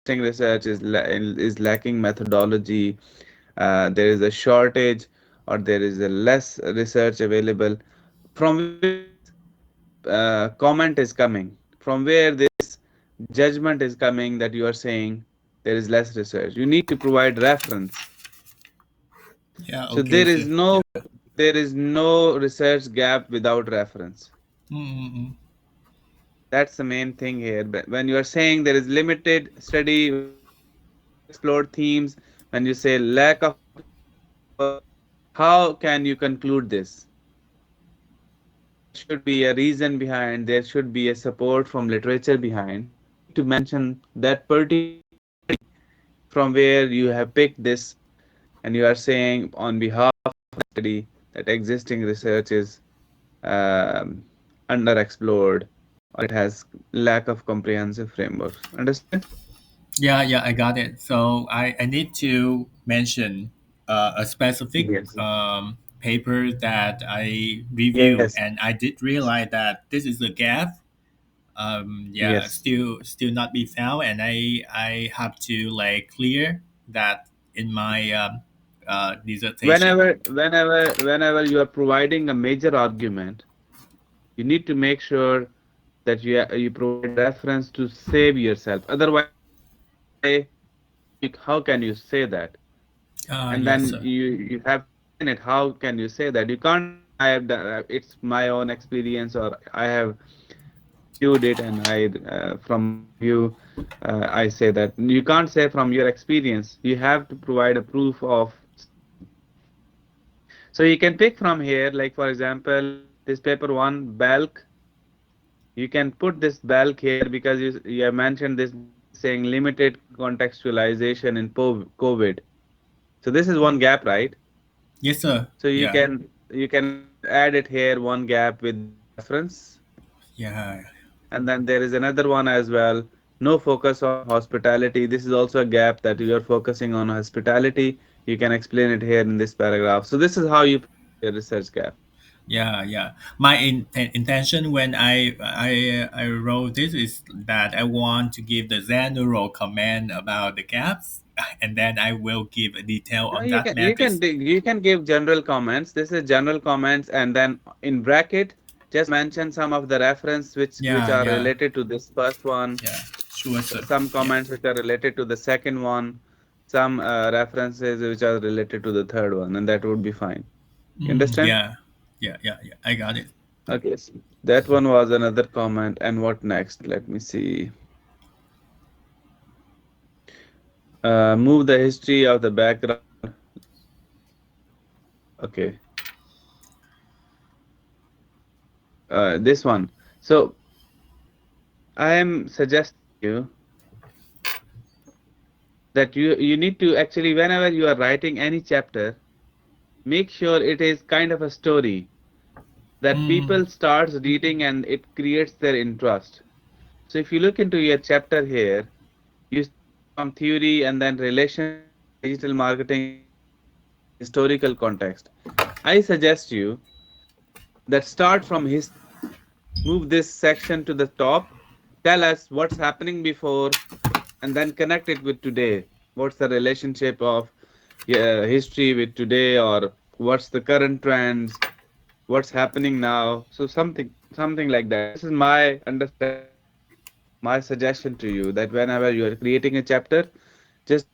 existing research is lacking methodology, there is a shortage, or there is a less research available. From where this comment is coming? From where this judgment is coming that you are saying there is less research? You need to provide reference. Yeah. So Okay. So yeah. there is no research gap without reference. Mm-mm. That's the main thing here. But when you are saying there is limited study, when you say underexplored themes, when you say lack of comprehensive framework, how can you conclude this? There should be a reason behind, there should be a support from literature behind. So you need to mention that particular study from where you have picked this, and you are saying on behalf of that study that existing research is um, underexplored, or it has lack of comprehensive frameworks. Understand? Yeah, yeah, I got it. So I need to mention a specific Yes. paper that I reviewed, Yes. and I did realize that this is a gap. Yeah, Yes. still not be found, and I have to like clear that in my dissertation. Whenever you are providing a major argument, you need to make sure that you provide reference to save yourself. Otherwise, you can just say, how can you say that? And Yes, then sir. you have to explain it. How can you say that? You can't say I have done, it's my own experience, or I have reviewed it, and I from my review I say that. You can't say from your experience. You have to provide a proof of something. So you can pick from here, like for example, this paper one bulk. You can put this bulk here because you have mentioned this bulk saying limited contextualization in COVID. So this is one gap, right? Yes, sir. So Yeah, you can add it here, one gap with this reference. yeah. And then there is another one as well. No focus on hospitality. This is also a gap that you are focusing on hospitality. You can explain it here in this paragraph. So this is how you provide a research gap. Yeah, yeah. My intention when I wrote this is that I want to give the general comment about the gaps, and then I will give a detail No, on that methods. you can give general comments. This is general comments, and then in bracket, just mention some of the reference which Yeah, are yeah, related to this first one, yeah. Sure, sir. some Yeah. comments which are related to the second one, some references which are related to the third one, and that would be fine. You understand? Yeah, yeah, yeah, yeah. I got it. Okay, so that one was another comment. And what next? Let me see. Move the history of the background. Okay, this one. So I am suggesting you that you need to actually, whenever you are writing any chapter, make sure it is kind of a story that Mm, people starts reading and it creates their interest. So if you look into your chapter here, you start from theory and then relationship and digital marketing strategies and then historical context. I suggest you that start from history, move this section to the top, tell us what's happening before, and then connect it with today. What's the relationship of history with today, or what's the current trends, what's happening now? So something like that. This is my understanding, my suggestion to you, that whenever you are creating a chapter, just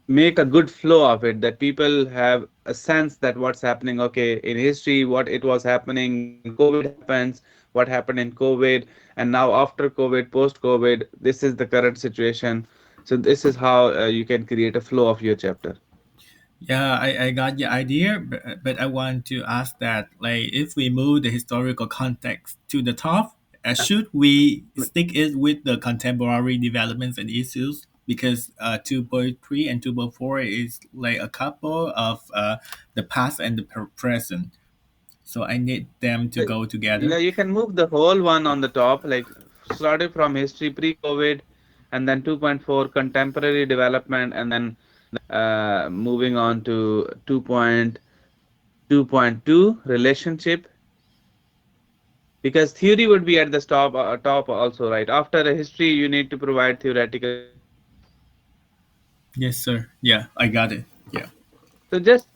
make a good flow of it, that people have a sense that what's happening, okay, in history, what it was happening when COVID happens, what happened in COVID, and now after COVID, post COVID, this is the current situation. So this is how you can create a flow of your chapter. yeah, I got your idea, but I want to ask that, like, if we move the historical context to the top, should we stick it with the contemporary developments and issues? Because 2.3 and 2.4 is like a couple of the past and the present. So I need them to go Yeah, together. you can move the whole one on the top, like started from history pre-COVID, and then 2.4 contemporary development, and then moving on to 2.2 relationship, because theory would be at the top also, right? After the history, you need to provide theoretical context. Yes, sir. Yeah, I got it. Yeah. So just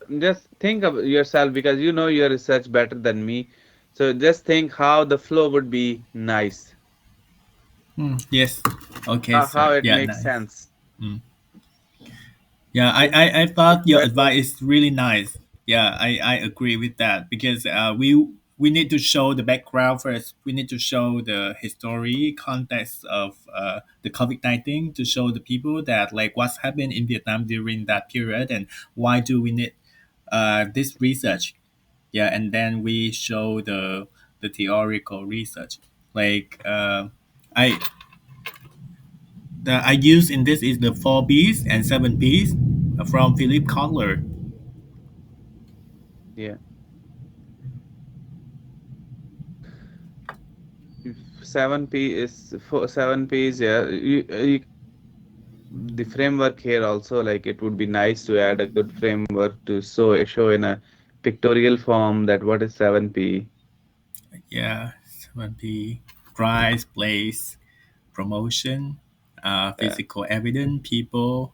think of yourself because you know your research better than me. So just think how the flow would be nice, Yes. Okay, how sir. it Yeah, makes nice. sense. Mm. Yeah, This I this thought your better. advice is really nice. Yeah, I agree with that because we need to show the background first. We need to show the history context of the COVID-19 to show the people that like what's happened in Vietnam during that period and why do we need this research. Yeah, and then we show the theoretical research. Like I the I use in this is the 4 Bs and 7 Bs from Philip Kotler. Yeah, if 7P is for 7P is yeah. You can add the framework here also. Like it would be nice to add a good framework to show in a pictorial form that what is 7P. Yeah, 7P, price, place, promotion, Yeah. physical evidence, people,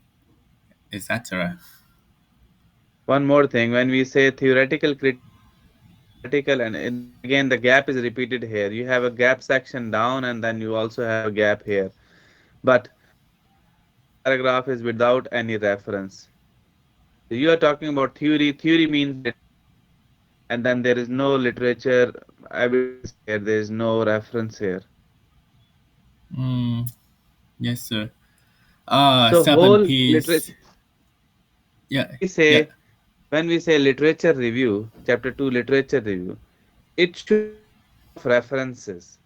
etc. One more thing, when we say theoretical, critical, and then again the gap is repeated here. You have a gap section down, and then you also have a gap here. But this paragraph is without any reference. So you are talking about theory. Theory means literature, and then there is no literature evidence here. There is no reference here. Mm, yes, sir. So Seven whole literature. P's. When Yeah, we yeah. say when we say literature review, chapter two literature review, it should be full of references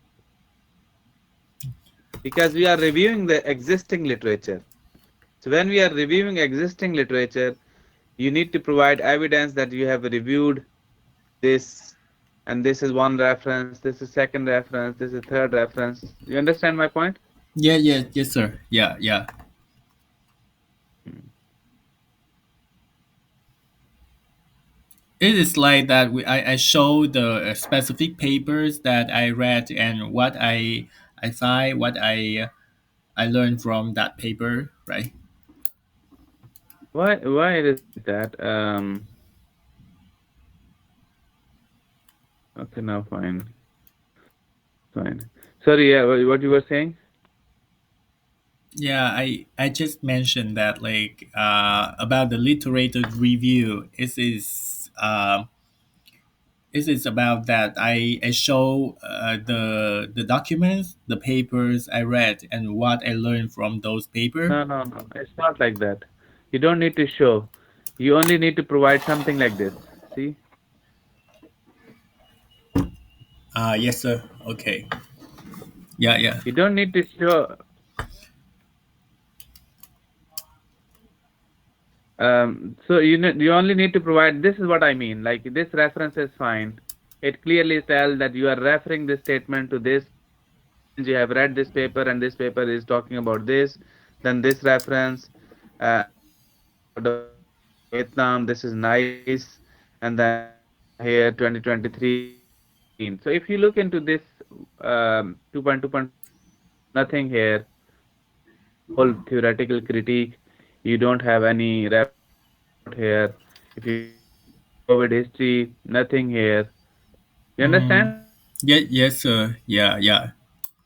because we are reviewing the existing literature. So when we are reviewing existing literature, you need to provide evidence that you have reviewed this, and this is one reference, this is second reference, this is third reference. You understand my point? Yeah, yeah, yes, sir. Yeah, yeah. Hmm. It is like that. I show the specific papers that I read and what I find, what I learned from that paper, right? Why it is like that? Okay, now fine, fine. Sorry, yeah, what you were saying? Yeah, I just mentioned that like about the literature review. It is about that I show the documents, the papers I read, and what I learned from those papers. No. It's not like that. You don't need to show. You only need to provide something like this. See? Yes, sir. Okay. Yeah, yeah. You don't need to show. So you only need to provide. This is what I mean. Like this reference is fine. It clearly tells that you are referring this statement to this. Since you have read this paper and this paper is talking about this, then this reference, and then you talk about the flow in Vietnam. This is nice, and then here 2023, 2019. So if you look into this 2.2.5, nothing here. Whole theoretical critique. You don't have any reference support here. If you look into this COVID history, nothing here. You Mm, understand? yeah, yes, sir. Yeah, yeah.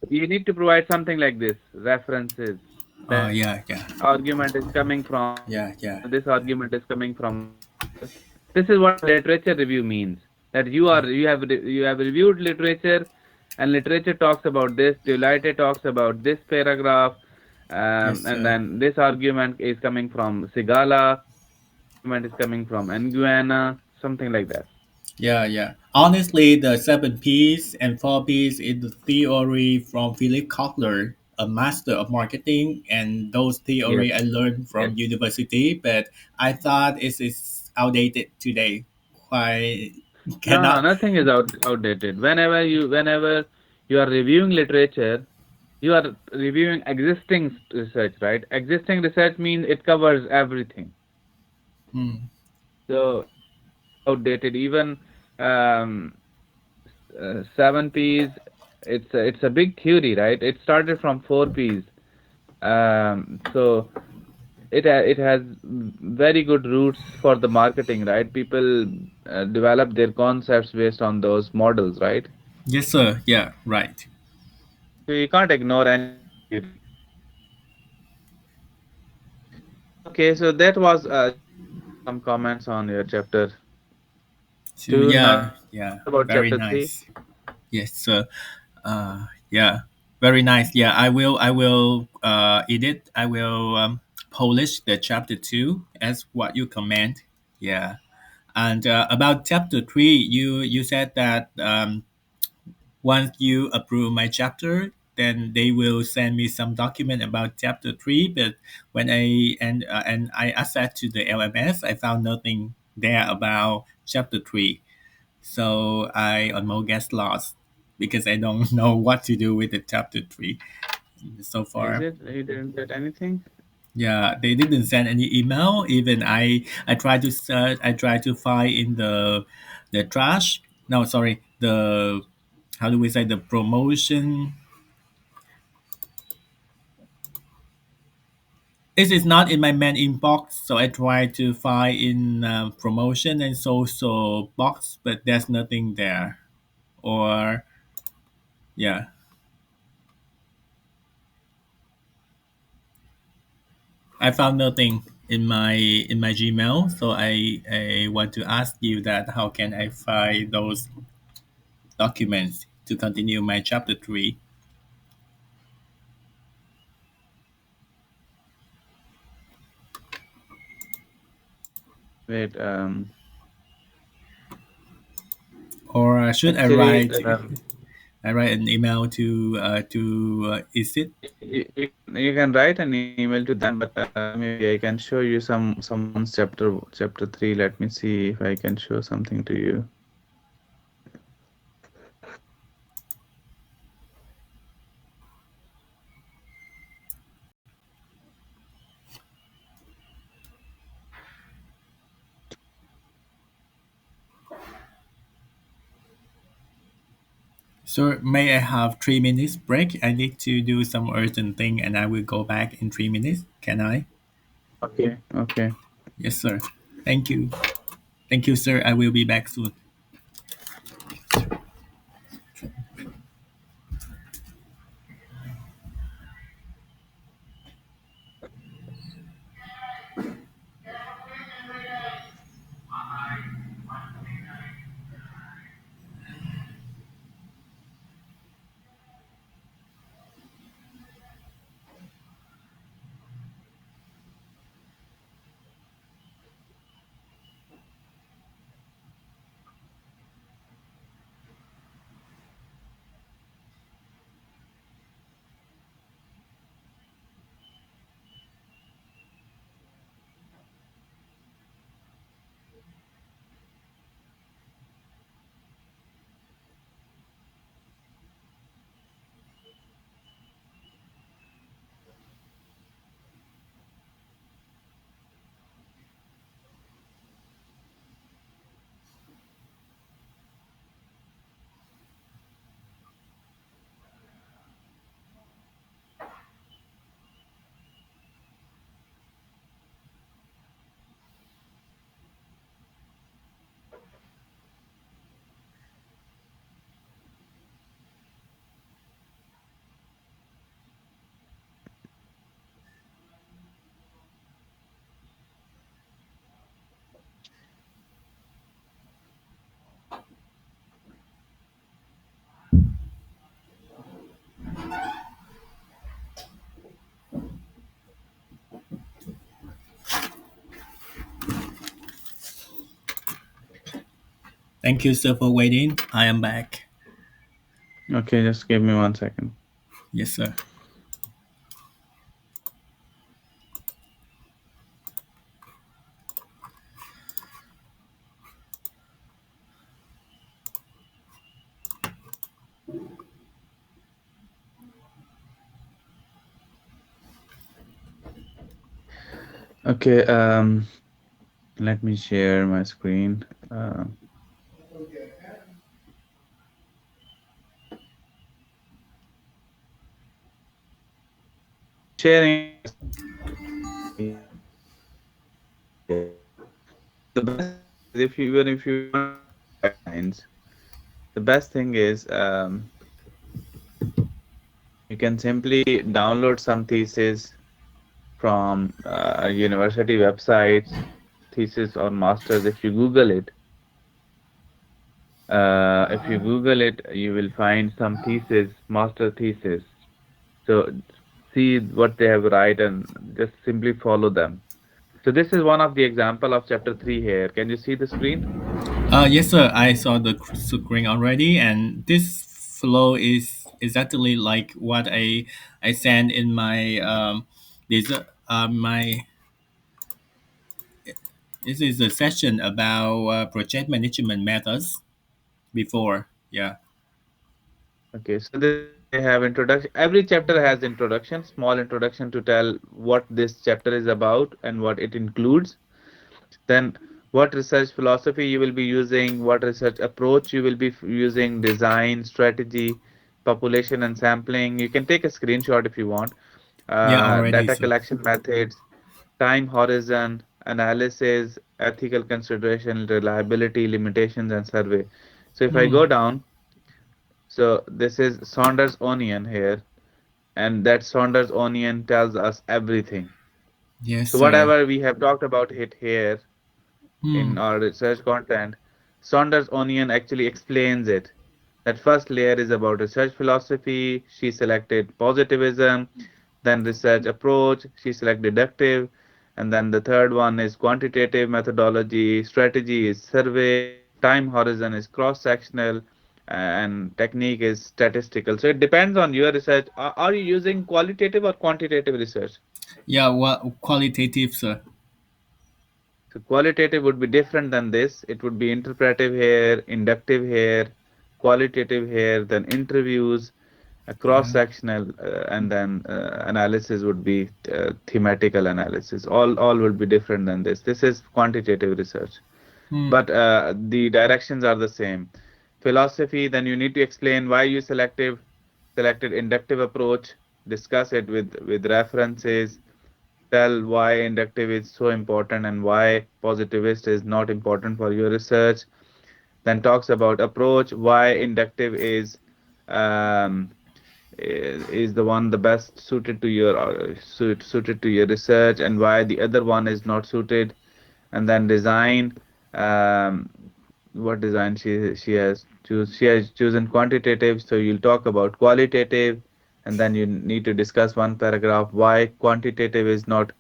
You need to provide something like this, references, that Yeah, this yeah, argument is coming from yeah, here, yeah. this argument is coming from here. This is what a literature review means. That you have reviewed literature, and literature talks about this. Deloitte talks about this paragraph, Yes, and sir. then this argument is coming from Sigala. This argument is coming from Nguyen, something like that. Yeah, yeah. Honestly, the 7 Ps and 4 Ps is the theory from Philip Kotler, a master of marketing, and those Yes, theory I learned yes. from university, but I thought it is outdated today. Why No, cannot? nothing is outdated. Whenever you are reviewing literature, you are reviewing existing research, right? Existing research means it covers everything. Mm, So it cannot be outdated. Even um, 7 Ps, it's a big theory, right? It started from 4 Ps. So it has very good roots for the marketing, right? People develop their concepts based on those models, right? Yes, sir. Yeah, right. So you can't ignore any of the theory. Okay, so that was just some comments on your chapter So two. yeah, Now yeah, about very chapter three. nice. Yes, sir. Yeah, very nice. Yeah, I will edit. I will polish the chapter two as what you command. Yeah, and about chapter three, you said that once you approve my chapter, then they will send me some document about chapter three. But when I I access to the LMS, I found nothing there about chapter three. So I almost get lost because I don't know what to do with the chapter three so Is far. it? You didn't get anything? Yeah, they didn't send any email. Even I tried to search. I tried to find in the trash. No, sorry. The how do we say the promotion? It is not in my main inbox, so I tried to find in promotion and social box, but there's nothing there. Or yeah, I found nothing in my Gmail. So I want to ask you that how can I find those documents to continue my chapter three? Wait. Or should Actually, I write an email to is it you can write an email to them, but maybe I can show you someone's chapter three. Let me see if I can show something to you. so may I have 3 minutes break? I need to do some urgent thing and I will go back in 3 minutes. Can I? Okay. Okay. Yes, sir. Thank you. Thank you, sir. I will be back soon. Thank you, sir, for waiting. I am back. Okay. Just give me 1 second. Yes, sir. Okay. Let me share my screen. Sharing my screen. Yes. So the best thing is, if you, even if you want to follow guidelines, the best thing is, you can simply download some thesis from university websites, thesis or masters. If you Google it, you will find some thesis, master thesis. So see what they have write and just simply follow them. So this is one of the example of chapter 3 here. Can you see the screen? Yes, sir. I saw the screen already, and this flow is exactly like what I sent in my this my this is a session about project management methods before. Yeah. Okay, so this is they have introduction. Every chapter has introduction, small introduction to tell what this chapter is about and what it includes. Then what research philosophy you will be using, what research approach you will be using, design, strategy, population and sampling. You can take a screenshot if you want. Yeah. Already, Data sir. collection methods, time horizon, analysis, ethical consideration, reliability, limitations, and survey. So if I Hmm. go down, so this is Saunders onion here, and that Saunders onion tells us everything. Yes, So sir. whatever we have talked about it here Hmm. in our research content, Saunders onion actually explains it. That first layer is about research philosophy. She selected positivism, then research approach. She selected deductive, and then the third one is quantitative methodology. Strategy is survey. Time horizon is cross-sectional, and technique is statistical. So it depends on your research. Are you using qualitative or quantitative research? Yeah. What qualitative, sir? So qualitative would be different than this. It would be interpretive here, inductive here, qualitative here, then interviews, a Yeah. cross-sectional, and then analysis would be thematical analysis. All would be different than this. This is quantitative research, Hmm. but the directions are the same. Philosophy, then you need to explain why you selected inductive approach, discuss it with references, tell why inductive is so important and why positivist is not important for your research. Then talks about approach, why inductive um, is the one the best suited to your suited to your research, and why the other one is not suited. And then design, um, what design she has chosen quantitative, so you'll talk about qualitative, and then you need to discuss one paragraph why quantitative is not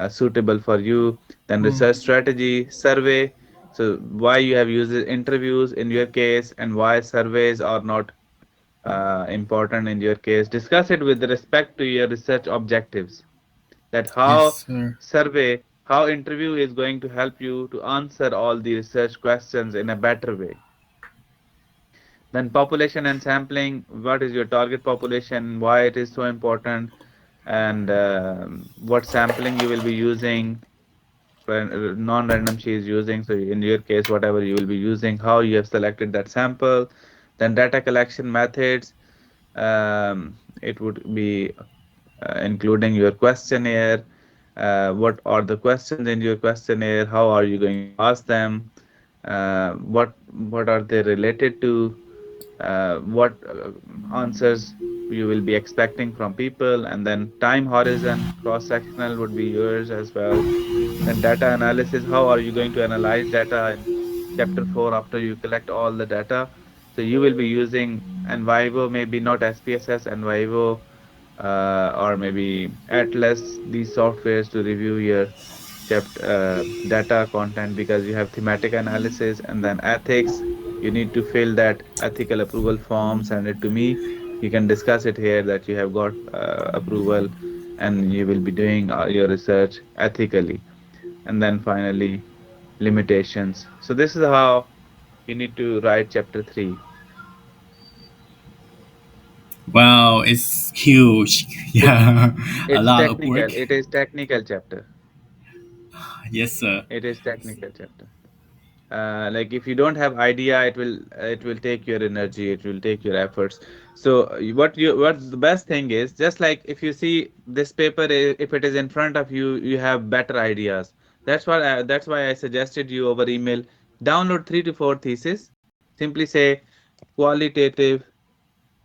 suitable for you. Then Hmm. research strategy, survey. So why you have used interviews in your case and why surveys are not important in your case. Discuss it with respect to your research objectives. That how Yes, sir. how interview is going to help you to answer all the research questions in a better way. Then population and sampling. What is your target population? Why it is so important? And what sampling you will be using, non-random she is using. So in your case, whatever you will be using, how you have selected that sample. Then data collection methods. It would be including your questionnaire. What are the questions in your questionnaire? How are you going to ask them? What are they related to? What answers you will be expecting from people? And then time horizon, cross-sectional would be yours as well. Then data analysis, how are you going to analyze data in chapter 4 after you collect all the data? So you will be using Envivo, maybe not SPSS, Envivo, or maybe Atlas, these softwares to review your chapter data content, because you have thematic analysis. And then ethics, you need to fill that ethical approval form, send it to me. You can discuss it here that you have got approval and you will be doing your research ethically. And then finally, limitations. So this is how you need to write chapter 3. Wow, it's huge. It Yeah, a it's lot of technical. work. It is technical chapter. Yes, sir. It is technical chapter. Like if you don't have idea, it will take your energy, it will take your efforts. So what's the best thing is, just like if you see this paper, if it is in front of you, you have better ideas. That's why I suggested you over email. Download 3 to 4 theses. Simply say qualitative,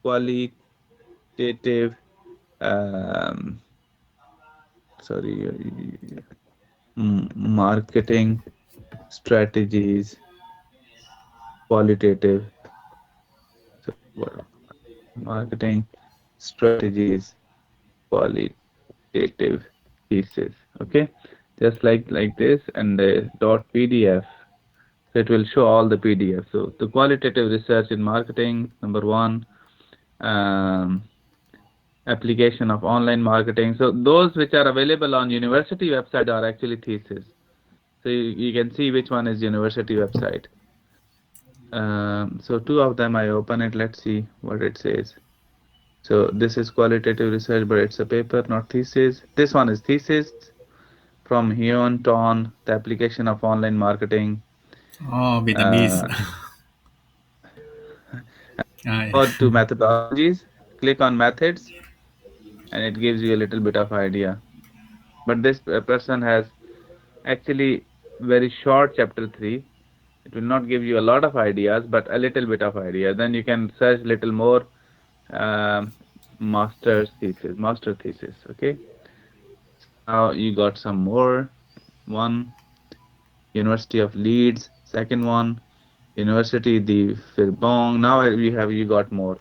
qualitative. Um, sorry, marketing strategies, qualitative. Sorry, what? Marketing strategies, qualitative thesis. Okay, just like this, and the dot PDF. So it will show all the PDF. So the qualitative research in marketing, number one, um, application of online marketing. So those which are available on university website are actually thesis. So you can see which one is university website. So two of them I open it. Let's see what it says. So this is qualitative research, but it's a paper, not thesis. This one is thesis from Hyun Ton, the application of online marketing. Oh, Vietnamese. Uh, I, Go to methodologies, click on methods, and it gives you a little bit of idea. But this person has actually very short chapter 3. It will not give you a lot of ideas, but a little bit of idea. Then you can search little more um, master thesis. Okay. So now you got some more. One, University of Leeds. Second one, University the Firbong. Now you got more.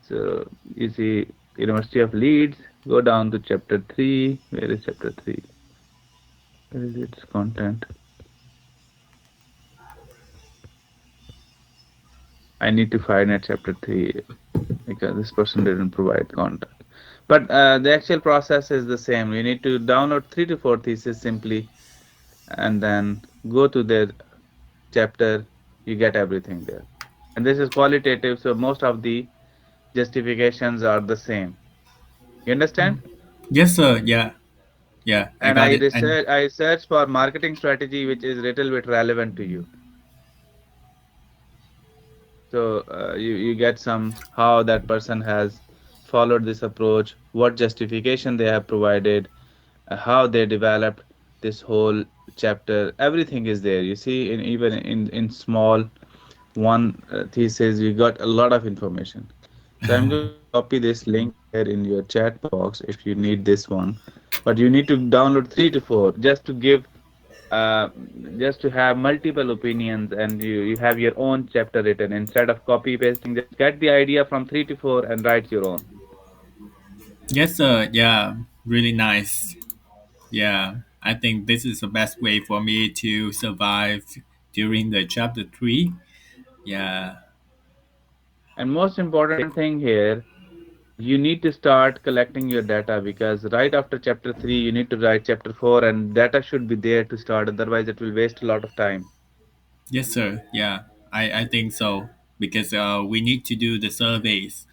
So you see University of Leeds. Go down to chapter 3. Where is chapter 3? Where is its content? I need to find at chapter 3 because this person didn't provide content. But the actual process is the same. You need to download 3 to 4 theses simply and then go to their chapter. You get everything there. And this is qualitative, so most of the justifications are the same. You understand? yes, sir. Yeah, yeah, I And got it. And I search for marketing strategy which is little bit relevant to you. So you get some how that person has followed this approach, what justification they have provided, how they developed this whole chapter. Everything is there. You see, in even in small one thesis, we got a lot of information. So I'm going to copy this link here in your chat box if you need this one. But you need to download 3 to 4 uh, just to have multiple opinions and you have your own chapter written instead of copy pasting. Just get the idea from 3 to 4 and write your own. yes, sir. Yeah, really nice. Yeah, I think this is the best way for me to survive during the chapter three. Yeah. And most important thing here, you need to start collecting your data because right after chapter 3 you need to write chapter 4 and data should be there to start, otherwise it will waste a lot of time. Yes, sir. Yeah, I think so because we need to do the surveys.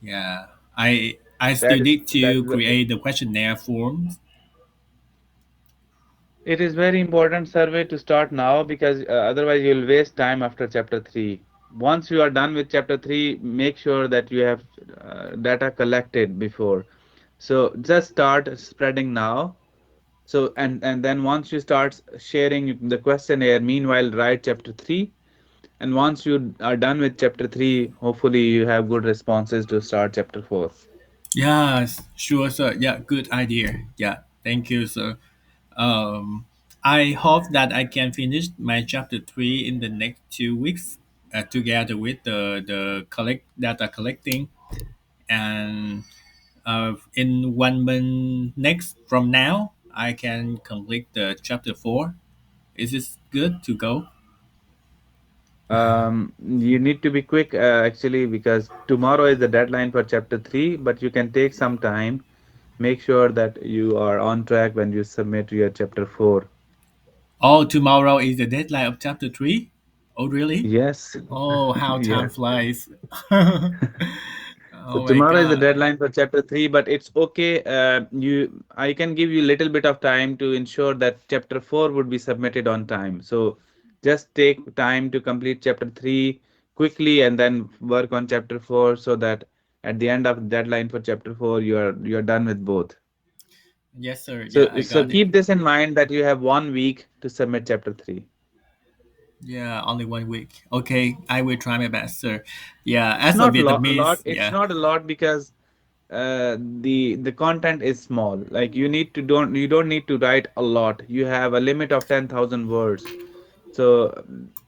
Yeah, I still need That to is create the questionnaire forms. it is very important survey to start now because otherwise you'll waste time after chapter 3. Once you are done with chapter 3, make sure that you have data collected before. So just start spreading now. So and then once you start sharing the questionnaire, meanwhile write chapter 3. And once you are done with chapter 3, hopefully you have good responses to start chapter 4. Yes, sure, sir. Yeah, good idea. Yeah, thank you, sir. Um, I hope that I can finish my chapter three in the next 2 weeks, together with the collect data collecting, and in 1 month next from now, I can complete the chapter four. Is this good to go? You need to be quick actually because tomorrow is the deadline for chapter 3, but you can take some time. Make sure that you are on track when you submit your chapter 4. Oh, tomorrow is the deadline of chapter three. Oh, really? Yes, Oh, how time yes. flies. So Oh my tomorrow is the god. deadline for chapter 3, but it's okay. I can give you a little bit of time to ensure that chapter 4 would be submitted on time. So just take time to complete chapter 3 quickly and then work on chapter 4 so that at the end of the deadline for chapter 4 you're done with both. Yes, sir. So Yeah, I so got it. keep this in mind that you have 1 week to submit chapter 3. Yeah, only 1 week. Okay, I will try my best, sir. Yeah, It's as a not a lot. Vietnamese, It's yeah. not a lot because the content is small. Like you don't need to write a lot. You have a limit of 10,000 words. So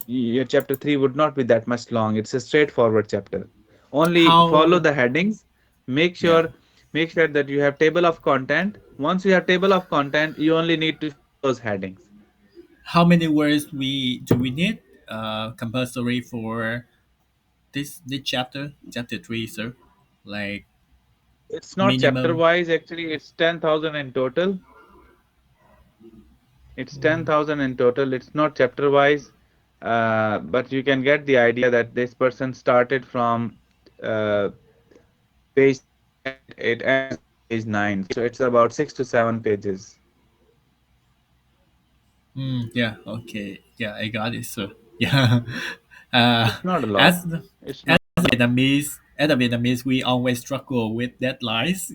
your chapter 3 would not be that much long. It's a straightforward chapter. Only follow How? the headings. Make Yeah. sure make sure that you have table of content. Once you have table of content, you only need to fill those headings. How many words we do we need? Compulsory for this chapter, chapter three, sir. Like It's not chapter minimum. wise, actually, it's 10,000 in total. It's 10,000 in total. It's not chapter wise, but you can get the idea that this person started from uh, page 3 and it ends on page 9. So it's about 6 to 7 pages. Yeah. Okay. Yeah, I got it, sir. Yeah. Uh, It's not a lot. as It's as not. a Vietnamese, we always struggle with deadlines.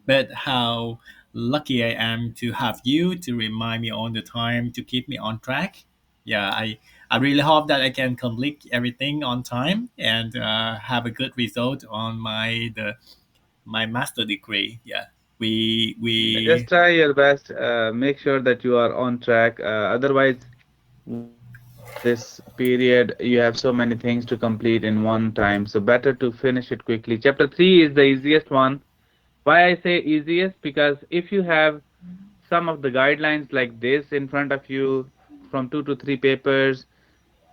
But how lucky I am to have you to remind me all the time to keep me on track. Yeah, I really hope that I can complete everything on time and have a good result on my master degree. Yeah, Just we try your best. Make sure that you are on track. Otherwise, once you are in this period, you have so many things to complete in one time. So better to finish it quickly. Chapter 3 is the easiest one. Why I say easiest? Because if you have some of the guidelines like this in front of you from 2 to 3 papers,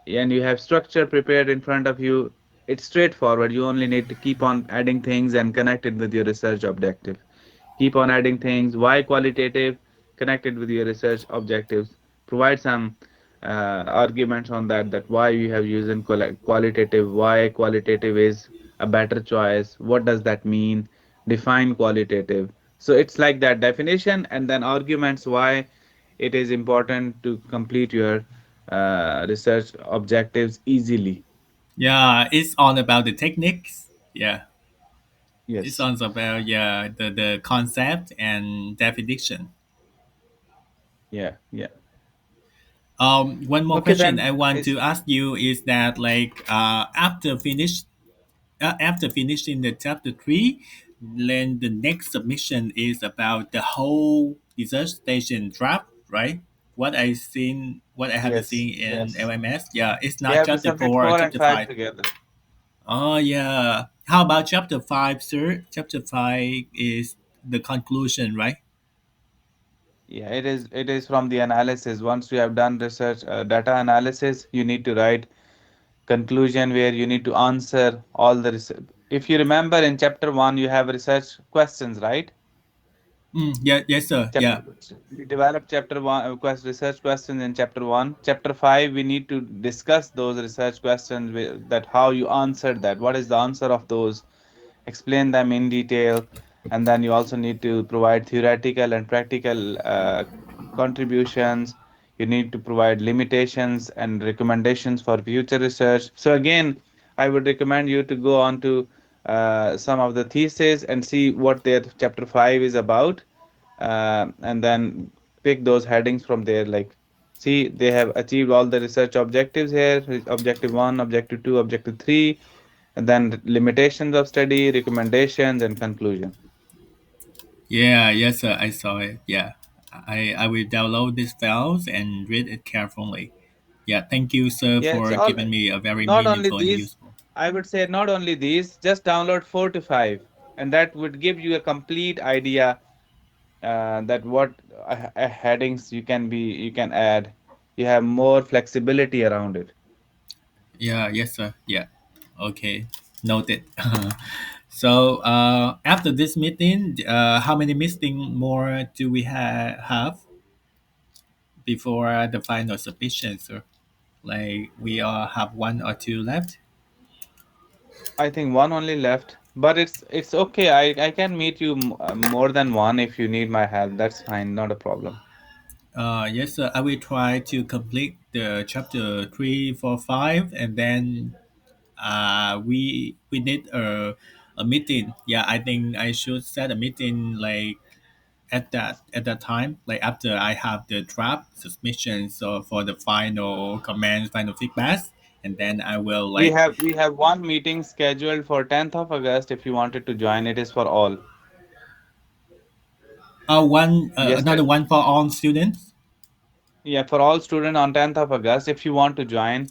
and you have structure prepared in front of you, it's straightforward. You only need to keep on adding things and connect it with your research objective. Keep on adding things. Why qualitative? Connected with your research objectives. Provide some arguments on that. That why you have used qualitative. Why qualitative is a better choice. What does that mean? Define qualitative. So it's like that definition and then arguments why it is important to complete your research objectives easily. yeah, it's all about the techniques. Yeah, it's Yes. all about the concept and definition. Yeah. Yeah. One more Okay question then. I want Is to ask you is that like after finishing the chapter three, then the next submission is about the whole research station draft, right? What I have yes. seen in Yes. LMS, yeah, it's You not have to chapter submit four or 4 and chapter 5 five. together. Oh yeah. How about chapter five, sir? Chapter five is the conclusion, right? Yeah, it is from the analysis. Once you have done research data analysis, you need to write conclusion where you need to answer all the research. If you remember in chapter 1, you have research questions, right? Yeah, yes, sir. Chapter Yeah. we developed chapter 1 research questions in chapter 1. Chapter 5, we need to discuss those research questions that how you answered that. What is the answer of those? Explain them in detail, and then you also need to provide theoretical and practical contributions. You need to provide limitations and recommendations for future research. So again, I would recommend you to go on to some of the theses and see what their chapter 5 is about, and then pick those headings from there. Like, see, they have achieved all the research objectives here: objective 1, objective 2, objective 3, and then limitations of study, recommendations, and conclusion. Yeah, yes, sir. I saw it. Yeah. I will download these files and read it carefully. Yeah, thank you, sir, Yeah, it's for all. giving me a very Not only meaningful and these, useful. I would say not only these, just download 4 to 5, and that would give you a complete idea that what headings you can add. You have more flexibility around it. Yeah, yes, sir. Yeah. Okay. Noted. So after this meeting, how many meeting more do we have before the final submission, sir? Like we all have one or two left. I think one only left, but it's okay. I can meet you more than one if you need my help. That's fine, not a problem. Yes, sir. I will try to complete the chapter three, four, five, and then we need a meeting. Yeah, I think I should set a meeting like at that time, like after I have the draft submission, so for the final comments, final feedbacks, and then I will like We have one meeting scheduled for 10th of August if you wanted to join. It is for all. one another Yesterday, one for all students. yeah, for all students on 10th of August if you want to join.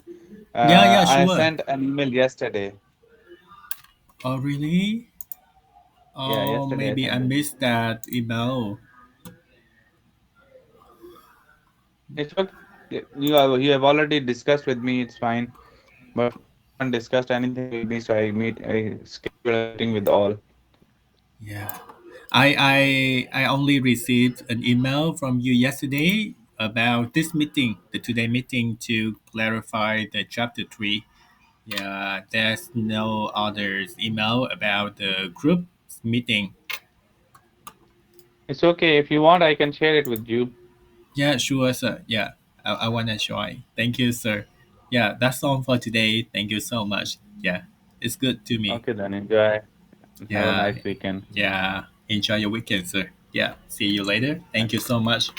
Yeah, yeah, I sure. sent an email yesterday. Oh, really? Yeah, Oh, yesterday I maybe I sent it. missed that email. It's okay. You have already discussed with me. It's fine. But you haven't discussed anything with me, so I schedule a meeting with all. Yeah. I only received an email from you yesterday about this meeting, the today meeting to clarify the chapter 3. Yeah, there's no other email about the group meeting. It's okay. If you want, I can share it with you. Yeah, sure, sir. Yeah, I want to join. Thank you, sir. Yeah, that's all for today. Thank you so much. Yeah, it's good to me. Okay, then enjoy and have a Yeah, nice weekend. yeah. Enjoy your weekend, sir. Yeah, see you later. Bye. Thank you so much.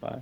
Bye.